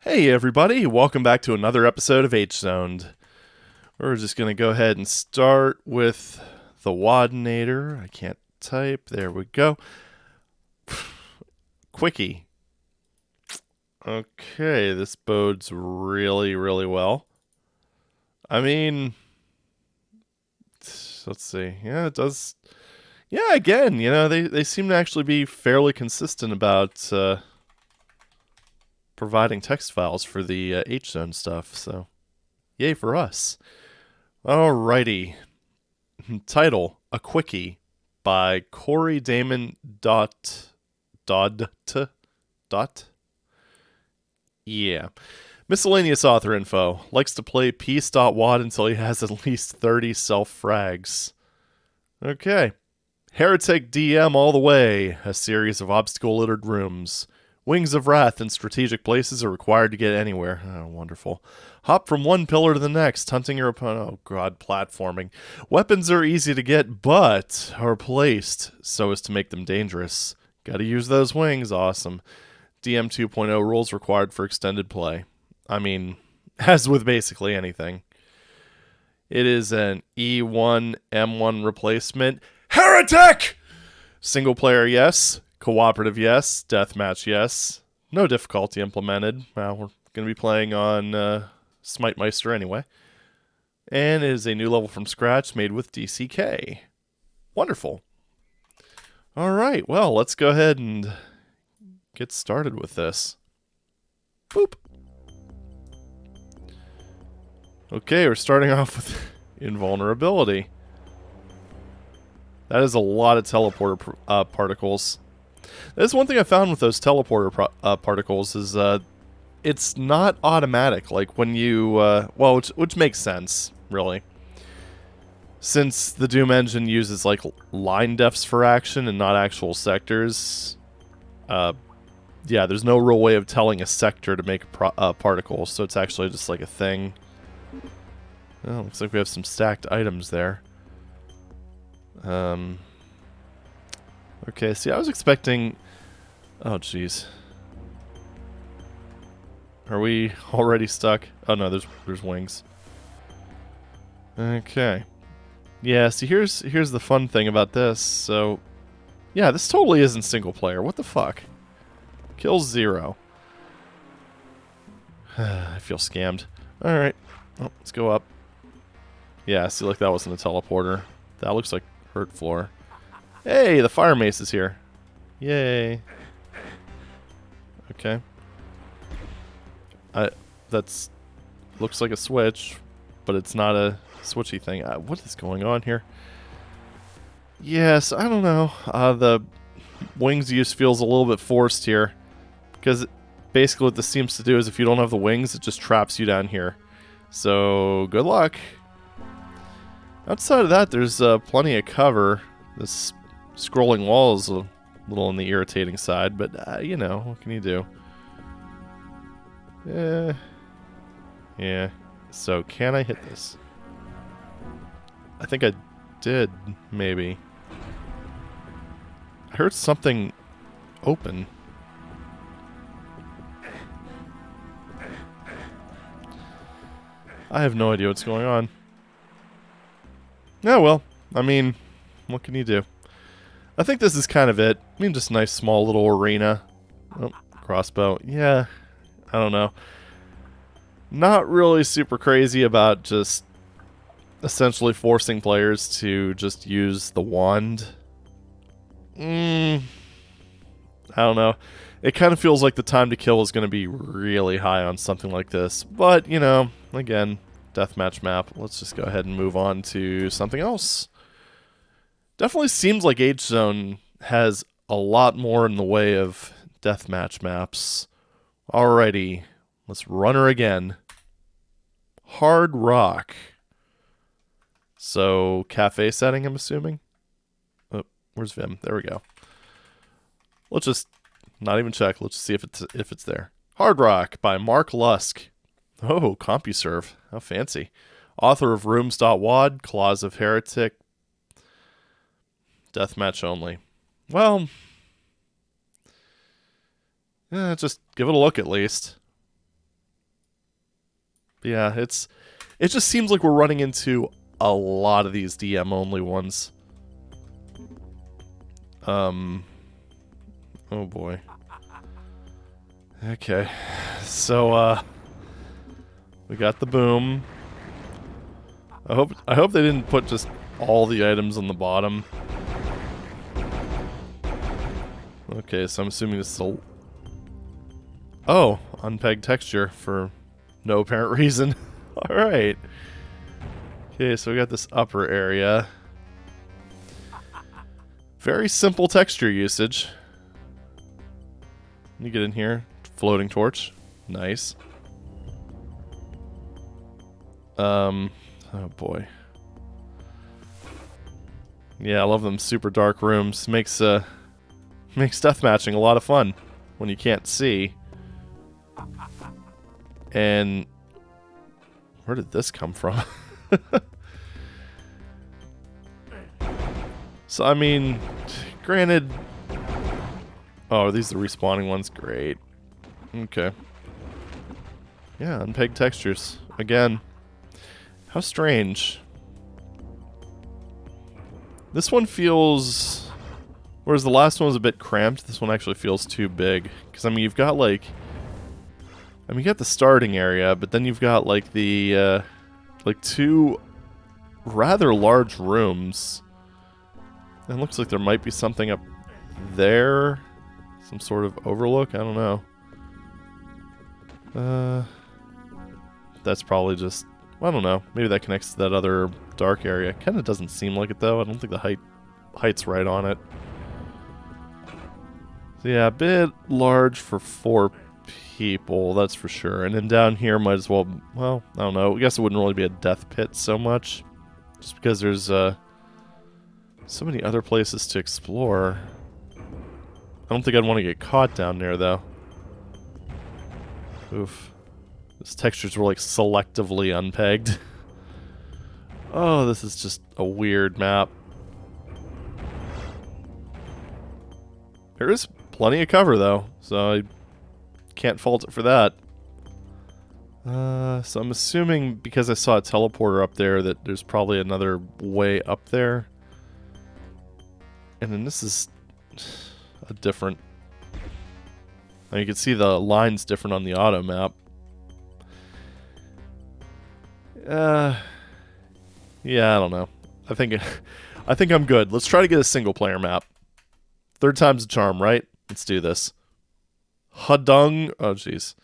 Hey everybody, welcome back to another episode of HDUNG. We're just going to go ahead and start with the WADinator. I can't type. There we go. Quickie. Okay, this bodes really, really well. I mean, let's see. Yeah, it does. Yeah, again, they seem to actually be fairly consistent about providing text files for the HDUNG stuff, so yay for us. Alrighty. Title, A Quickie by Corey Damon dot. Yeah. Miscellaneous author info. Likes to play peace.wad until he has at least 30 self-frags. Okay. Heretic DM all the way. A series of obstacle-littered rooms. Wings of Wrath in strategic places are required to get anywhere. Oh, wonderful. Hop from one pillar to the next, hunting your opponent. Oh, God, platforming. Weapons are easy to get, but are placed so as to make them dangerous. Gotta use those wings. Awesome. DM 2.0 rules required for extended play. I mean, as with basically anything. It is an E1M1 replacement. Heretic! Single player, yes. Cooperative, yes. Deathmatch, yes. No difficulty implemented. Well, we're going to be playing on Smite-Meister anyway. And it is a new level from scratch made with DCK. Wonderful. Alright, well, let's go ahead and get started with this. Boop. Okay, we're starting off with invulnerability. That is a lot of teleporter particles. That's one thing I found with those teleporter particles is it's not automatic. Like when you, well, which makes sense, really. Since the Doom engine uses like line defs for action and not actual sectors, yeah, there's no real way of telling a sector to make a particle, so it's actually just like a thing. Oh, looks like we have some stacked items there. Okay, see, I was expecting... Oh, jeez. Are we already stuck? Oh, no, there's wings. Okay. Yeah, see, here's the fun thing about this. So, yeah, this totally isn't single player. What the fuck? Kills 0. I feel scammed. Alright. Oh, let's go up. Yeah, see, like that wasn't a teleporter. That looks like hurt floor. Hey, the fire mace is here. Yay. Okay. That's looks like a switch, but it's not a switchy thing. What is going on here? Yes, I don't know. The wings use feels a little bit forced here, because basically what this seems to do is if you don't have the wings, it just traps you down here. So good luck. Outside of that, there's plenty of cover. This scrolling wall is a little on the irritating side, but you know, what can you do? Yeah. So, can I hit this? I think I did, maybe. I heard something open. I have no idea what's going on. Yeah, well, I mean, what can you do? I think this is kind of it. I mean, just a nice small little arena. Oh, crossbow. Yeah, I don't know. Not really super crazy about just essentially forcing players to just use the wand. I don't know. It kind of feels like the time to kill is going to be really high on something like this. But, you know, again, deathmatch map. Let's just go ahead and move on to something else. Definitely seems like HZone has a lot more in the way of deathmatch maps. Alrighty, let's run her again. Hard Rock. So, cafe setting, I'm assuming? Oh, where's Vim? There we go. Let's just not even check. Let's just see if it's there. Hard Rock by Mark Lusk. Oh, CompuServe. How fancy. Author of Rooms.WAD, Claws of Heretic. Deathmatch only. Well, just give it a look at least. Yeah, it just seems like we're running into a lot of these DM only ones. Oh boy. Okay. So we got the boom. I hope they didn't put just all the items on the bottom. Okay, so I'm assuming this is a... Oh, unpegged texture for no apparent reason. Alright. Okay, so we got this upper area. Very simple texture usage. You get in here. Floating torch. Nice. Oh boy. Yeah, I love them super dark rooms. Makes deathmatching a lot of fun when you can't see. And where did this come from? So I mean, granted. Oh, are these the respawning ones? Great. Okay. Yeah, unpegged textures again. How strange. This one feels... Whereas the last one was a bit cramped, this one actually feels too big. Because, I mean, you've got, like... I mean, you got the starting area, but then you've got, like, the, like, two rather large rooms. And it looks like there might be something up there. Some sort of overlook? I don't know. That's probably just... I don't know. Maybe that connects to that other dark area. Kind of doesn't seem like it, though. I don't think the height's right on it. So yeah, a bit large for 4 people, that's for sure. And then down here might as well... Well, I don't know. I guess it wouldn't really be a death pit so much. Just because there's so many other places to explore. I don't think I'd want to get caught down there, though. Oof. Those textures were, like, selectively unpegged. Oh, this is just a weird map. There is plenty of cover, though, so I can't fault it for that. So I'm assuming, because I saw a teleporter up there, that there's probably another way up there. And then this is a different... Now you can see the lines different on the auto map. Yeah, I don't know. I think I'm good. Let's try to get a single player map. Third time's a charm, right? Let's do this. HDUNG. Oh, jeez.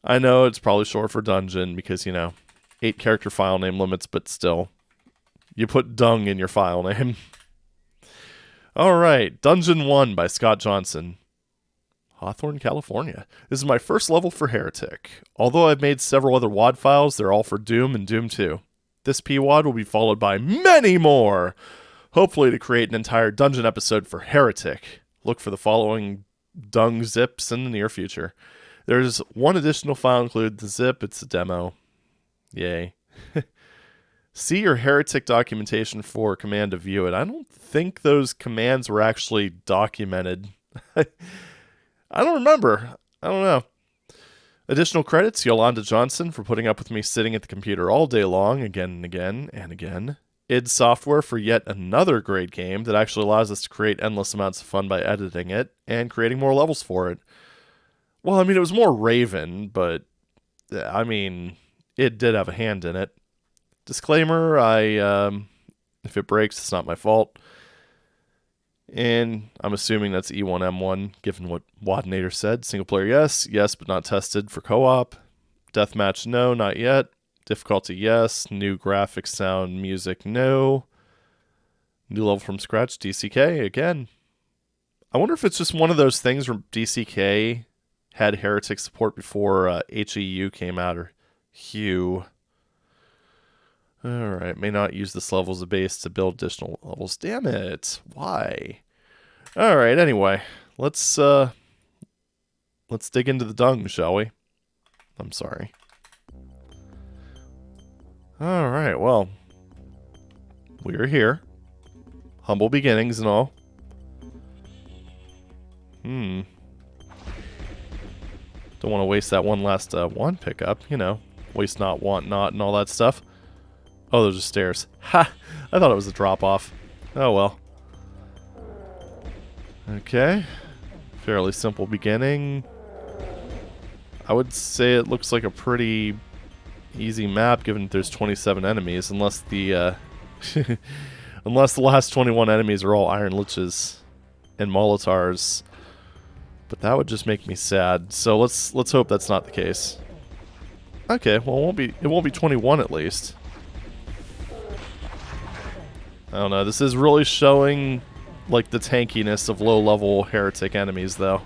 I know it's probably short for dungeon because, you know, 8 character file name limits, but still. You put dung in your file name. Alright, Dungeon 1 by Scott Johnson. Hawthorne, California. This is my first level for Heretic. Although I've made several other WAD files, they're all for Doom and Doom 2. This PWAD will be followed by many more! Hopefully to create an entire dungeon episode for Heretic. Look for the following dung zips in the near future. There's one additional file included, the zip, it's a demo. Yay. See your Heretic documentation for command to view it. I don't think those commands were actually documented. I don't remember. I don't know. Additional credits, Yolanda Johnson for putting up with me sitting at the computer all day long, again and again and again. id Software for yet another great game that actually allows us to create endless amounts of fun by editing it and creating more levels for it. Well, I mean, it was more Raven, but, I mean, it did have a hand in it. Disclaimer, if it breaks, it's not my fault. And I'm assuming that's E1M1, given what Wadnator said. Single player, yes. Yes, but not tested for co-op. Deathmatch, no, not yet. Difficulty, yes. New graphics, sound, music, no. New level from scratch, DCK, again. I wonder if it's just one of those things where DCK had Heretic support before HEU came out, or HU. Alright, may not use this level as a base to build additional levels. Damn it. Why? Alright, anyway. Let's dig into the dung, shall we? I'm sorry. Alright, well. We're here. Humble beginnings and all. Don't want to waste that one last wand pickup, you know. waste not, want not, and all that stuff. Oh, those are stairs. Ha! I thought it was a drop-off. Oh well. Okay. Fairly simple beginning. I would say it looks like a pretty easy map, given that there's 27 enemies, unless the unless the last 21 enemies are all Iron Liches and Molotars. But that would just make me sad. So let's hope that's not the case. Okay, well it won't be 21 at least. I don't know. This is really showing like the tankiness of low-level Heretic enemies, though.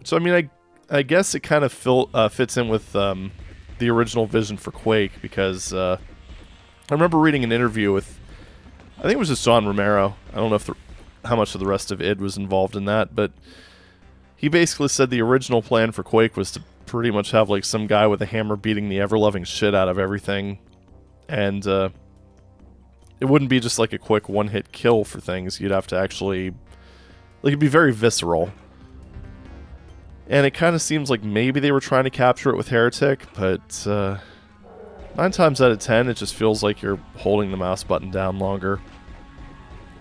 So I mean, I guess it kind of fits in with the original vision for Quake, because I remember reading an interview with, I think it was just John Romero. I don't know if how much of the rest of id was involved in that, but he basically said the original plan for Quake was to pretty much have like some guy with a hammer beating the ever-loving shit out of everything, and it wouldn't be just like a quick one-hit kill for things. You'd have to actually, like, it'd be very visceral. And it kind of seems like maybe they were trying to capture it with Heretic, but 9 times out of 10, it just feels like you're holding the mouse button down longer.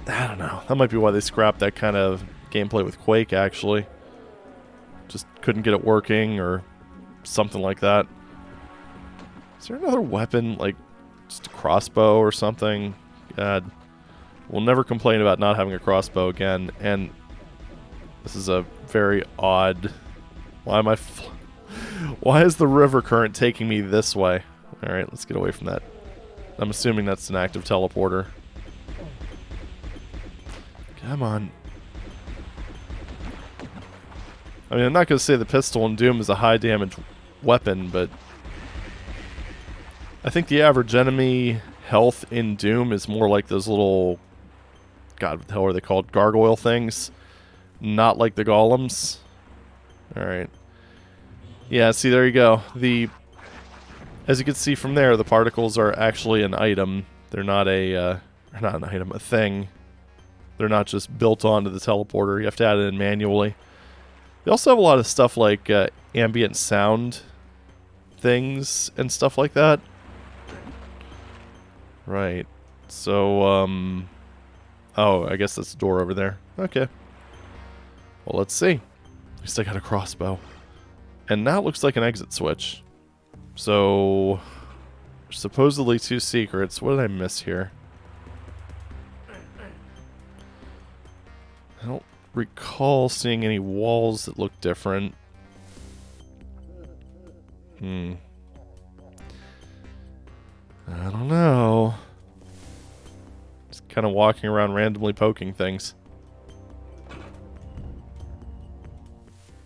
I don't know. That might be why they scrapped that kind of gameplay with Quake, actually. Just couldn't get it working, or something like that. Is there another weapon, like just a crossbow or something? God. We'll never complain about not having a crossbow again, and this is a very odd... Why is the river current taking me this way? Alright, let's get away from that. I'm assuming that's an active teleporter. Come on. I mean, I'm not going to say the pistol in Doom is a high damage weapon, but I think the average enemy health in Doom is more like those little... God, what the hell are they called? Gargoyle things. Not like the golems. Alright. Yeah, see, there you go. As you can see from there, the particles are actually an item. They're not a, not an item, a thing. They're not just built onto the teleporter. You have to add it in manually. They also have a lot of stuff like ambient sound things and stuff like that. Right. So, oh, I guess that's the door over there. Okay. Well, let's see. At least I got a crossbow. And now it looks like an exit switch. So, supposedly 2 secrets. What did I miss here? I don't recall seeing any walls that look different. I don't know. Just kind of walking around randomly poking things.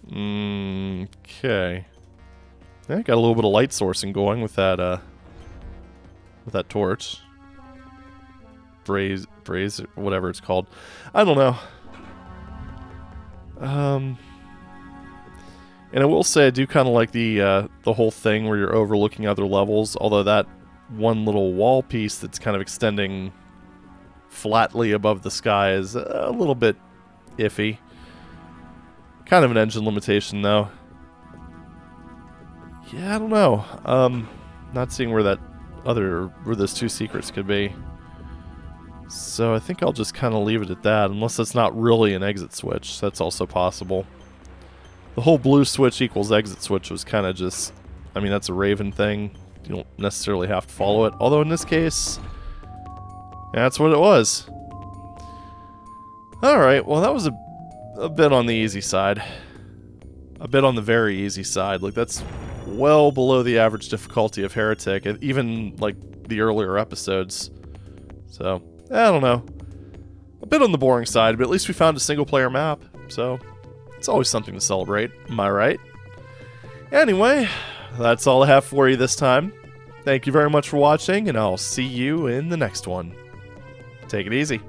Okay. Yeah, got a little bit of light sourcing going with that torch. Braze, whatever it's called. I don't know. And I will say I do kind of like the whole thing where you're overlooking other levels, although that one little wall piece that's kind of extending flatly above the sky is a little bit iffy. Kind of an engine limitation, though. Yeah, I don't know. Not seeing where those 2 secrets could be. So I think I'll just kind of leave it at that, unless it's not really an exit switch. That's also possible. The whole blue switch equals exit switch was kind of just... I mean, that's a Raven thing. You don't necessarily have to follow it. Although in this case, that's what it was. Alright, well that was a bit on the easy side. A bit on the very easy side. Like, that's well below the average difficulty of Heretic, even, like, the earlier episodes. So, I don't know. A bit on the boring side, but at least we found a single-player map, so it's always something to celebrate, am I right? Anyway, that's all I have for you this time. Thank you very much for watching, and I'll see you in the next one. Take it easy.